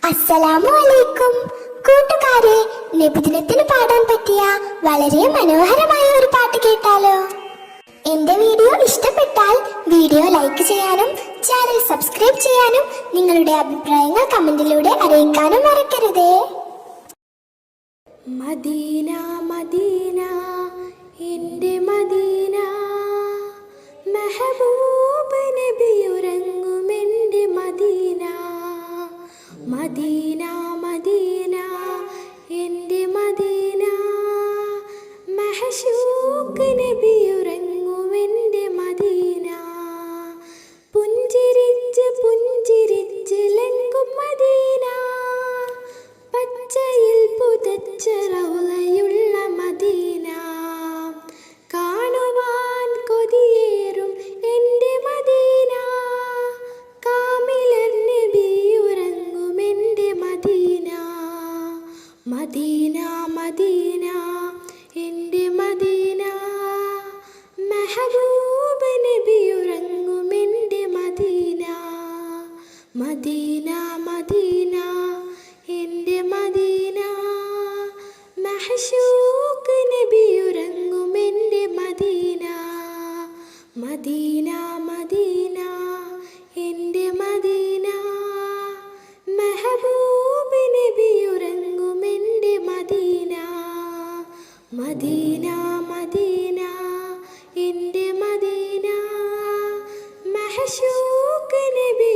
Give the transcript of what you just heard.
അസ്സലാമു അലൈക്കും കൂട്ടുകാരെ, നബിദിനത്തിന് പാടാൻ പറ്റിയ വളരെ മനോഹരമായ ഒരു പാട്ട് കേട്ടാലോ? എന്റെ വീഡിയോ ഇഷ്ടപ്പെട്ടാൽ വീഡിയോ ലൈക്ക് ചെയ്യാനും ചാനൽ സബ്സ്ക്രൈബ് ചെയ്യാനും നിങ്ങളുടെ അഭിപ്രായങ്ങൾ കമന്റിലൂടെ അറിയിക്കാനും മറക്കരുതേ. മദീന മദീന എൻ്റെ മദീന, മെഹബൂബ് നബിയുറങ്ങുമെൻ്റെ മദീന. മദീന മദീന എൻ്റെ മദീന, മഹശൂഖ് നബിയുറങ്ങുമെൻ്റെ മദീന. പുഞ്ചിരിച്ച് പുഞ്ചിരിച്ച് ലങ്കും മദീന, പച്ചയിൽ പുതച്ച റൗളയുള്ള മദീന. കാണുവാൻ കൊതിയേറും എൻ്റെ മദീന, കാമിലൻ നബിയുറങ്ങുമെൻ്റെ മദീന. മദീന മദീന എൻ്റെ മദീന, മെഹബൂബ് നബിയുറങ്ങുമെൻ്റെ മദീന. മദീന മദീന എൻ്റെ മദീന, മഹശൂഖ് നബിയുറങ്ങുമെൻ്റെ മദീന. മദീന മദീന എൻ്റെ മദീന, മെഹബൂബ് നബിയുറങ്ങുമെൻ്റെ മദീന. മദീന മദീന എൻ്റെ മദീന, മഹശൂഖ് നബി